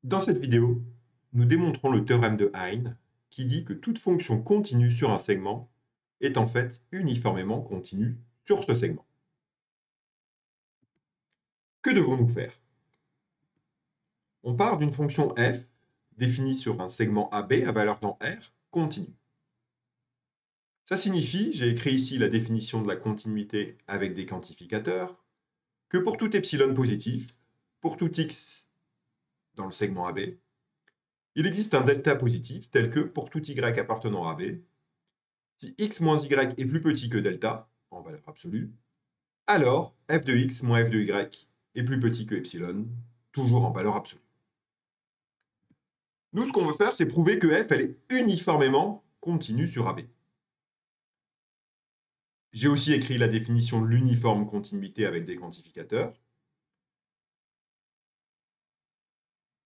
Dans cette vidéo, nous démontrons le théorème de Hein qui dit que toute fonction continue sur un segment est en fait uniformément continue sur ce segment. Que devons-nous faire? On part d'une fonction f définie sur un segment AB à valeur dans R continue. Ça signifie, j'ai écrit ici la définition de la continuité avec des quantificateurs, que pour tout epsilon positif, pour tout x dans le segment AB, il existe un delta positif tel que pour tout y appartenant à AB, si x moins y est plus petit que delta, en valeur absolue, alors f de x moins f de y est plus petit que epsilon, toujours en valeur absolue. Nous, ce qu'on veut faire, c'est prouver que f elle est uniformément continue sur AB. J'ai aussi écrit la définition de l'uniforme continuité avec des quantificateurs.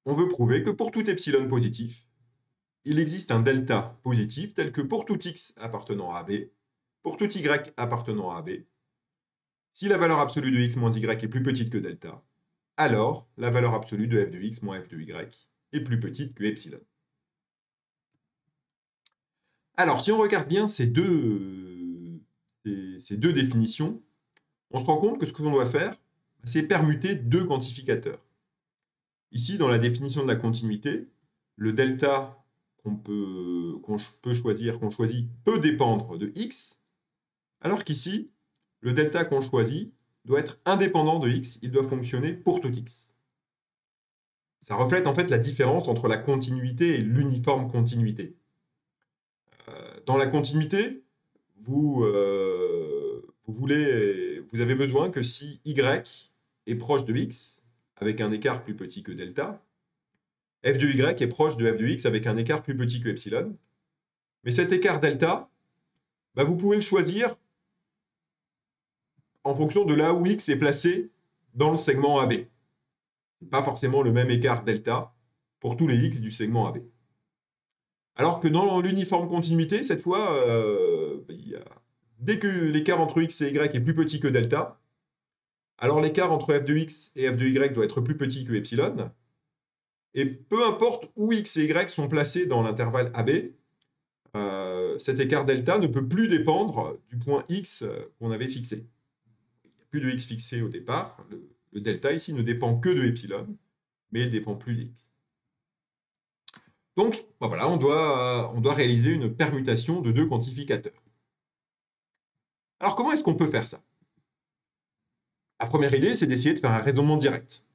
On veut prouver que pour tout epsilon positif, il existe un delta positif tel que pour tout x appartenant à AB, pour tout y appartenant à AB, si la valeur absolue de x moins y est plus petite que delta, alors la valeur absolue de f de x moins f de y est plus petite que epsilon. Alors, si on regarde bien ces deux définitions, on se rend compte que ce que l'on doit faire, c'est permuter deux quantificateurs. Ici, dans la définition de la continuité, le delta qu'on choisit, peut dépendre de x, alors qu'ici, le delta qu'on choisit doit être indépendant de x, il doit fonctionner pour tout x. Ça reflète en fait la différence entre la continuité et l'uniforme continuité. Dans la continuité, vous avez besoin que si y est proche de x, avec un écart plus petit que delta, f de y est proche de f de x avec un écart plus petit que epsilon. Mais cet écart delta, vous pouvez le choisir en fonction de là où x est placé dans le segment AB. Ce n'est pas forcément le même écart delta pour tous les x du segment AB. Alors que dans l'uniforme continuité, cette fois, dès que l'écart entre x et y est plus petit que delta, alors l'écart entre f de x et f de y doit être plus petit que epsilon. Et peu importe où x et y sont placés dans l'intervalle AB, cet écart delta ne peut plus dépendre du point x qu'on avait fixé. Il n'y a plus de x fixé au départ. Le delta ici ne dépend que de epsilon, mais il ne dépend plus d'x. Donc, voilà, on doit réaliser une permutation de deux quantificateurs. Alors, comment est-ce qu'on peut faire ça? La première idée, c'est d'essayer de faire un raisonnement direct.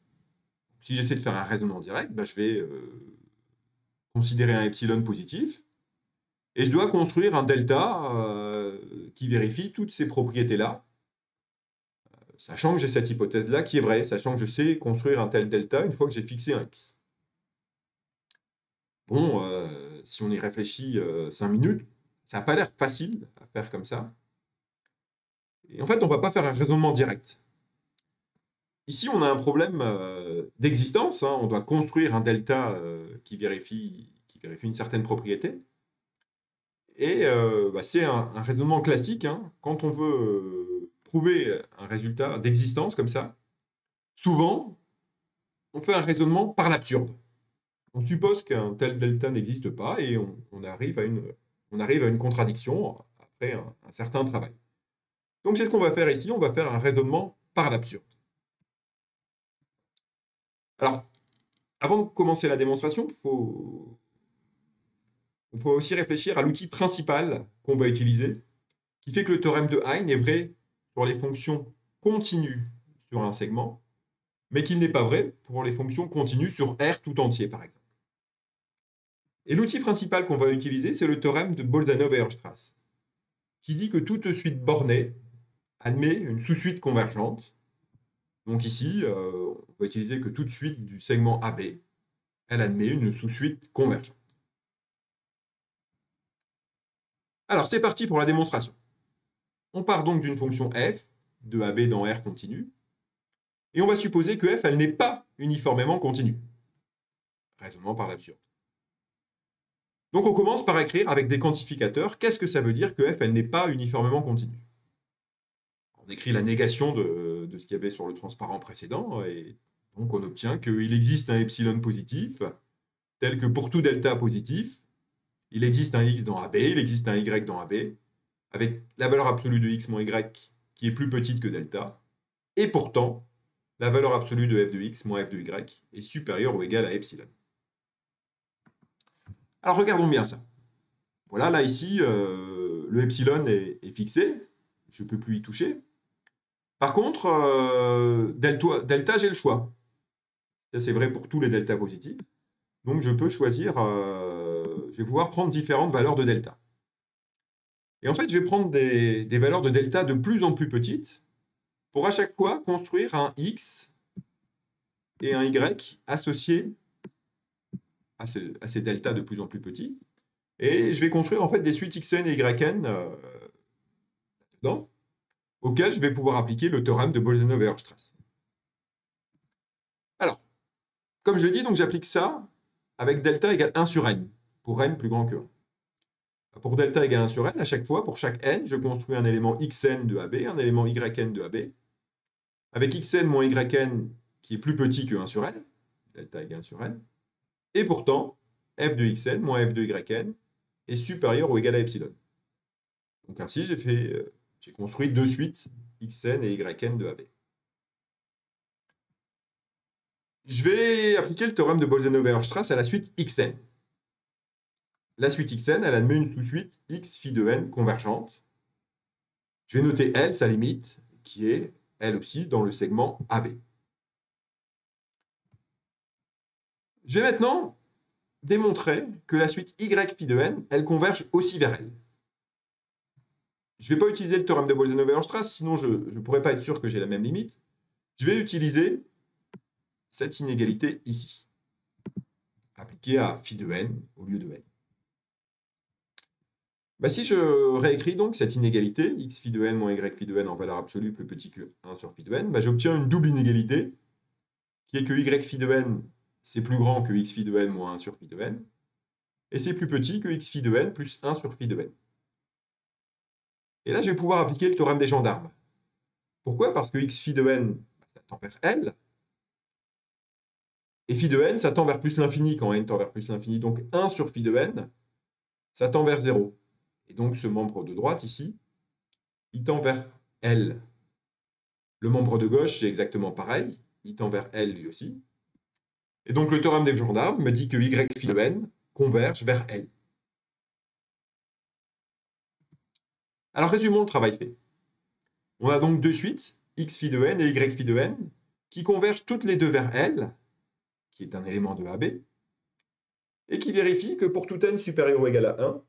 Si j'essaie de faire un raisonnement direct, je vais considérer un epsilon positif, et je dois construire un delta qui vérifie toutes ces propriétés-là, sachant que j'ai cette hypothèse-là qui est vraie, sachant que je sais construire un tel delta une fois que j'ai fixé un x. Bon, si on y réfléchit 5 minutes, ça n'a pas l'air facile à faire comme ça. Et en fait, on ne va pas faire un raisonnement direct. Ici, on a un problème d'existence. On doit construire un delta qui vérifie une certaine propriété. Et c'est un raisonnement classique. Quand on veut prouver un résultat d'existence comme ça, souvent, on fait un raisonnement par l'absurde. On suppose qu'un tel delta n'existe pas et on arrive à une contradiction après un certain travail. Donc c'est ce qu'on va faire ici, on va faire un raisonnement par l'absurde. Alors, avant de commencer la démonstration, il faut aussi réfléchir à l'outil principal qu'on va utiliser, qui fait que le théorème de Hein est vrai pour les fonctions continues sur un segment, mais qu'il n'est pas vrai pour les fonctions continues sur R tout entier, par exemple. Et l'outil principal qu'on va utiliser, c'est le théorème de Bolzano-Weierstrass, qui dit que toute suite bornée admet une sous-suite convergente. Donc ici, on va utiliser que toute suite du segment AB, elle admet une sous-suite convergente. Alors, c'est parti pour la démonstration. On part donc d'une fonction f de AB dans R continu, et on va supposer que f, elle n'est pas uniformément continue. Raisonnement par l'absurde. Donc on commence par écrire avec des quantificateurs, qu'est-ce que ça veut dire que f, elle n'est pas uniformément continue? On écrit la négation de ce qu'il y avait sur le transparent précédent, et Donc on obtient qu'il existe un epsilon positif, tel que pour tout delta positif, il existe un x dans AB, il existe un y dans AB, avec la valeur absolue de x moins y qui est plus petite que delta, et pourtant, la valeur absolue de f de x moins f de y est supérieure ou égale à epsilon. Alors regardons bien ça. Voilà, là ici, le epsilon est fixé, je ne peux plus y toucher. Par contre, delta, j'ai le choix. Ça, c'est vrai pour tous les deltas positifs. Donc, je peux choisir, je vais pouvoir prendre différentes valeurs de delta. Et en fait, je vais prendre des valeurs de delta de plus en plus petites pour à chaque fois construire un x et un y associés à ces deltas de plus en plus petits. Et je vais construire en fait des suites xn et yn dedans, auxquelles je vais pouvoir appliquer le théorème de Bolzano-Weierstrass. Alors, comme je l'ai dit, donc j'applique ça avec delta égale 1 sur n, pour n plus grand que 1. Pour delta égale 1 sur n, à chaque fois, pour chaque n, je construis un élément xn de AB, un élément yn de AB, avec xn moins yn qui est plus petit que 1 sur n, delta égale 1 sur n, et pourtant, f de xn moins f de yn est supérieur ou égal à epsilon. Donc ainsi, j'ai construit deux suites xn et yn de AB. Je vais appliquer le théorème de Bolzano-Weierstrass à la suite xn. La suite xn, elle admet une sous-suite x phi de n convergente. Je vais noter L, sa limite, qui est, elle aussi, dans le segment AB. Je vais maintenant démontrer que la suite y phi de n, elle converge aussi vers L. Je ne vais pas utiliser le théorème de Bolzano-Weierstrass, sinon je ne pourrais pas être sûr que j'ai la même limite. Je vais utiliser cette inégalité ici, appliquée à phi de n au lieu de n. Bah, si je réécris donc cette inégalité, x phi de n moins y phi de n en valeur absolue plus petit que 1 sur phi de n, bah, j'obtiens une double inégalité, qui est que y phi de n, c'est plus grand que x phi de n moins 1 sur phi de n, et c'est plus petit que x phi de n plus 1 sur phi de n. Et là, je vais pouvoir appliquer le théorème des gendarmes. Pourquoi? Parce que x phi de n, ça tend vers L, et phi de n, ça tend vers plus l'infini quand n tend vers plus l'infini. Donc 1 sur phi de n, ça tend vers 0. Et donc ce membre de droite ici, il tend vers L. Le membre de gauche, c'est exactement pareil. Il tend vers L lui aussi. Et donc le théorème des gendarmes me dit que y phi de n converge vers L. Alors résumons le travail fait. On a donc deux suites, x phi de n et y phi de n, qui convergent toutes les deux vers L, qui est un élément de AB, et qui vérifient que pour tout n supérieur ou égal à 1,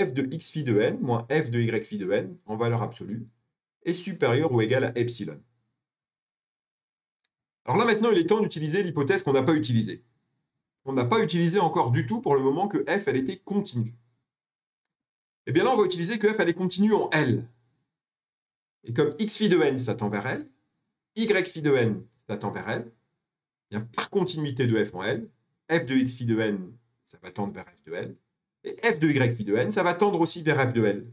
f de x phi de n moins f de y phi de n, en valeur absolue, est supérieur ou égal à epsilon. Alors là, maintenant, il est temps d'utiliser l'hypothèse qu'on n'a pas utilisée. On n'a pas utilisé encore du tout pour le moment que f, elle était continue. Et bien là, on va utiliser que f, elle est continue en L. Et comme x phi de n, ça tend vers L, y phi de n, ça tend vers L, bien, par continuité de f en L, f de x phi de n, ça va tendre vers f de L, et f de y phi de n, ça va tendre aussi vers f de L.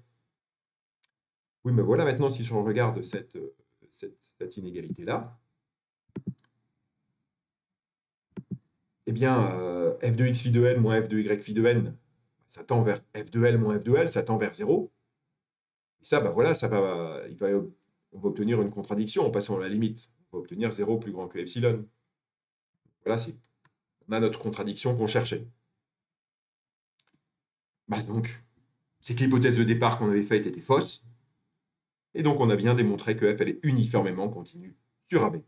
Oui, mais voilà, maintenant, si je regarde cette inégalité-là, eh bien, f de x phi de n moins f de y phi de n, ça tend vers f de L moins f de L, ça tend vers 0. Et ça, bah voilà, on va obtenir une contradiction en passant à la limite. On va obtenir 0 plus grand que epsilon. Voilà, on a notre contradiction qu'on cherchait. Bah donc, c'est que l'hypothèse de départ qu'on avait faite était fausse. Et donc, on a bien démontré que f, elle est uniformément continue sur AB.